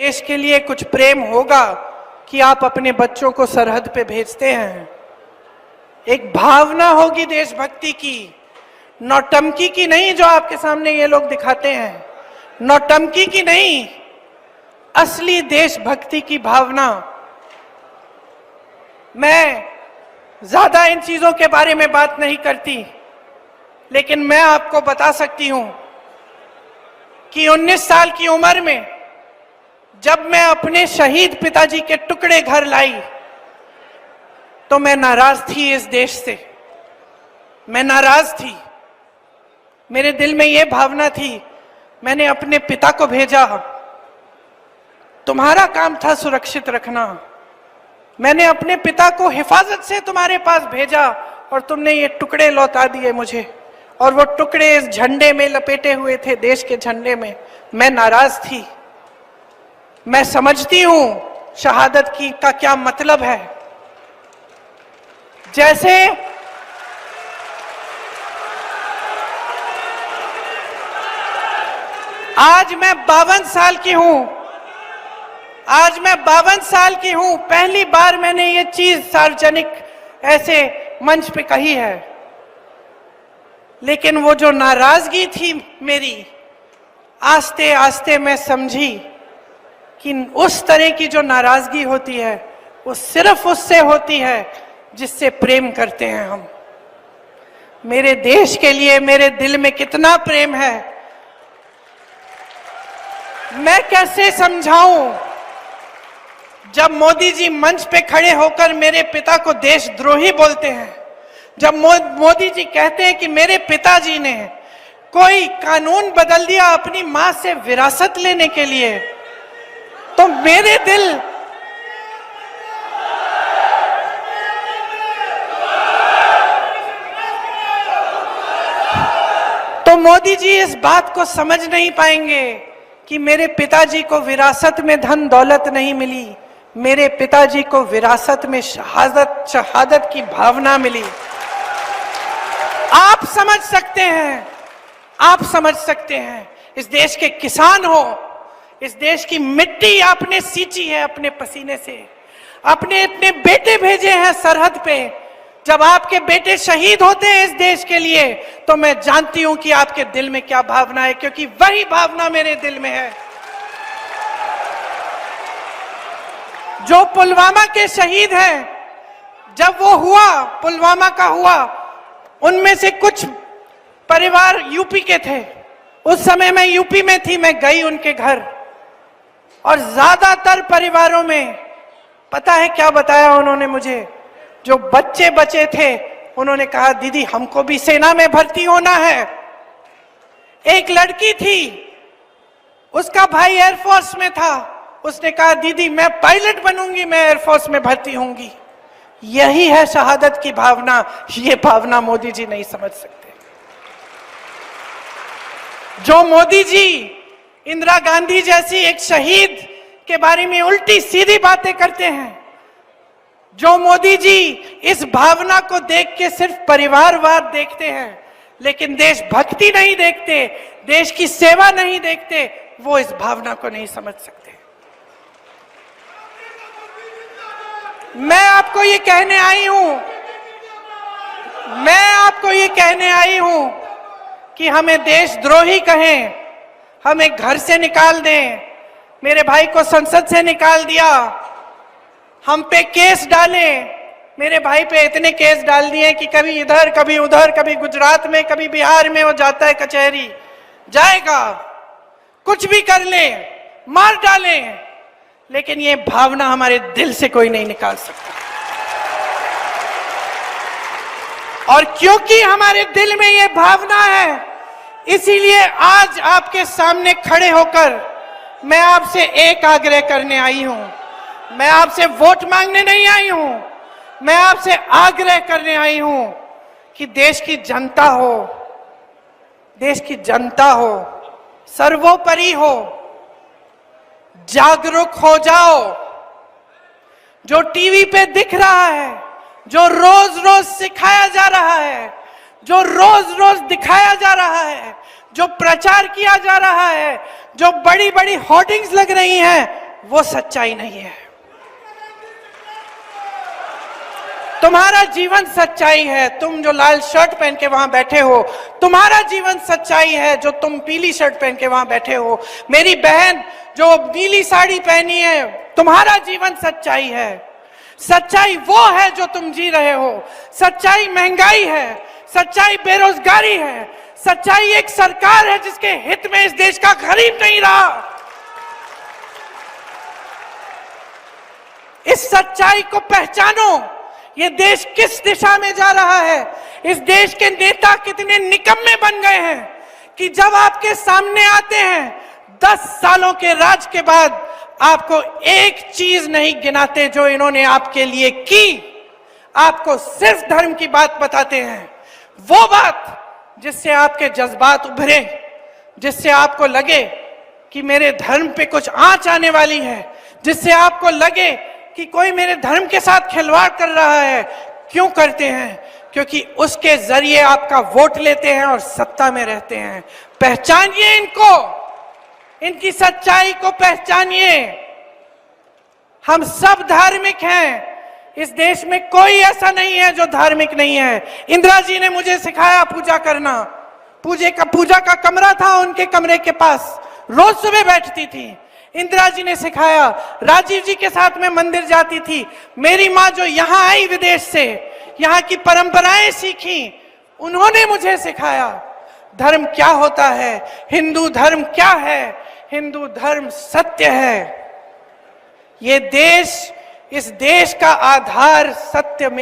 देश के लिए कुछ प्रेम होगा कि आप अपने बच्चों को सरहद पे भेजते हैं। एक भावना होगी देशभक्ति की, नौटंकी की नहीं जो आपके सामने ये लोग दिखाते हैं, नौटंकी की नहीं, असली देशभक्ति की भावना। मैं ज्यादा इन चीजों के बारे में बात नहीं करती, लेकिन मैं आपको बता सकती हूं कि 19 साल की उम्र में जब मैं अपने शहीद पिताजी के टुकड़े घर लाई तो मैं नाराज थी इस देश से, मैं नाराज थी। मेरे दिल में यह भावना थी, मैंने अपने पिता को भेजा, तुम्हारा काम था सुरक्षित रखना, मैंने अपने पिता को हिफाजत से तुम्हारे पास भेजा और तुमने ये टुकड़े लौटा दिए मुझे, और वो टुकड़े इस झंडे में लपेटे हुए थे, देश के झंडे में। मैं नाराज थी। मैं समझती हूं शहादत की का क्या मतलब है। जैसे आज मैं 52 साल की हूं, आज मैं 52 साल की हूं, पहली बार मैंने ये चीज सार्वजनिक ऐसे मंच पे कही है, लेकिन वो जो नाराजगी थी मेरी, आस्ते आस्ते मैं समझी कि उस तरह की जो नाराजगी होती है वो सिर्फ उससे होती है जिससे प्रेम करते हैं हम। मेरे देश के लिए मेरे दिल में कितना प्रेम है, मैं कैसे समझाऊं। जब मोदी जी मंच पे खड़े होकर मेरे पिता को देशद्रोही बोलते हैं, जब मोदी जी कहते हैं कि मेरे पिताजी ने कोई कानून बदल दिया अपनी मां से विरासत लेने के लिए, तो मेरे दिल तो मोदी जी इस बात को समझ नहीं पाएंगे कि मेरे पिताजी को विरासत में धन दौलत नहीं मिली, मेरे पिताजी को विरासत में शहादत की भावना मिली। आप समझ सकते हैं, आप समझ सकते हैं। इस देश के किसान हो, इस देश की मिट्टी आपने सींची है अपने पसीने से, अपने अपने बेटे भेजे हैं सरहद पे। जब आपके बेटे शहीद होते हैं इस देश के लिए, तो मैं जानती हूं कि आपके दिल में क्या भावना है, क्योंकि वही भावना मेरे दिल में है। जो पुलवामा के शहीद हैं, जब वो हुआ, पुलवामा का हुआ, उनमें से कुछ परिवार यूपी के थे। उस समय मैं यूपी में थी, मैं गई उनके घर, और ज्यादातर परिवारों में पता है क्या बताया उन्होंने मुझे? जो बच्चे बचे थे उन्होंने कहा दीदी हमको भी सेना में भर्ती होना है। एक लड़की थी, उसका भाई एयरफोर्स में था, उसने कहा दीदी मैं पायलट बनूंगी, मैं एयरफोर्स में भर्ती होंगी। यही है शहादत की भावना। ये भावना मोदी जी नहीं समझ सकते। जो मोदी जी इंदिरा गांधी जैसी एक शहीद के बारे में उल्टी सीधी बातें करते हैं, जो मोदी जी इस भावना को देख के सिर्फ परिवारवाद देखते हैं लेकिन देशभक्ति नहीं देखते, देश की सेवा नहीं देखते, वो इस भावना को नहीं समझ सकते। मैं आपको ये कहने आई हूं, मैं आपको ये कहने आई हूं कि हमें देशद्रोही कहें, हमें घर से निकाल दें, मेरे भाई को संसद से निकाल दिया, हम पे केस डाले, मेरे भाई पे इतने केस डाल दिए कि कभी इधर कभी उधर, कभी गुजरात में कभी बिहार में वो जाता है कचहरी, जाएगा, कुछ भी कर ले, मार डाले, लेकिन ये भावना हमारे दिल से कोई नहीं निकाल सकता। और क्योंकि हमारे दिल में ये भावना है, इसीलिए आज आपके सामने खड़े होकर मैं आपसे एक आग्रह करने आई हूं। मैं आपसे वोट मांगने नहीं आई हूं, मैं आपसे आग्रह करने आई हूं कि देश की जनता हो, देश की जनता हो, सर्वोपरि हो, जागरूक हो जाओ। जो टीवी पे दिख रहा है, जो रोज रोज सिखाया जा रहा है, जो रोज रोज दिखाया जा रहा है, जो प्रचार किया जा रहा है, जो बड़ी बड़ी होर्डिंग्स लग रही हैं, वो सच्चाई नहीं है। तुम्हारा जीवन सच्चाई है। तुम जो लाल शर्ट पहन के वहां बैठे हो, तुम्हारा जीवन सच्चाई है। जो तुम पीली शर्ट पहन के वहां बैठे हो, मेरी बहन जो नीली साड़ी पहनी है, तुम्हारा जीवन सच्चाई है। सच्चाई वो है जो तुम जी रहे हो। सच्चाई महंगाई है, सच्चाई बेरोजगारी है, सच्चाई एक सरकार है जिसके हित में इस देश का गरीब नहीं रहा। इस सच्चाई को पहचानो। ये देश किस दिशा में जा रहा है। इस देश के नेता कितने निकम्मे बन गए हैं कि जब आपके सामने आते हैं 10 सालों के राज के बाद आपको एक चीज नहीं गिनाते जो इन्होंने आपके लिए की। आपको सिर्फ धर्म की बात बताते हैं, वो बात जिससे आपके जज्बात उभरे, जिससे आपको लगे कि मेरे धर्म पे कुछ आंच आने वाली है, जिससे आपको लगे कि कोई मेरे धर्म के साथ खिलवाड़ कर रहा है। क्यों करते हैं? क्योंकि उसके जरिए आपका वोट लेते हैं और सत्ता में रहते हैं। पहचानिए इनको, इनकी सच्चाई को पहचानिए। हम सब धार्मिक हैं। इस देश में कोई ऐसा नहीं है जो धार्मिक नहीं है। इंदिरा जी ने मुझे सिखाया पूजा करना। पूजा का कमरा था उनके कमरे के पास, रोज सुबह बैठती थी। इंदिरा जी ने सिखाया। राजीव जी के साथ में मंदिर जाती थी। मेरी माँ जो यहाँ आई विदेश से, यहाँ की परंपराएं सीखी, उन्होंने मुझे सिखाया धर्म क्या होता है, हिंदू धर्म क्या है। हिंदू धर्म सत्य है। ये देश, इस देश का आधार सत्य में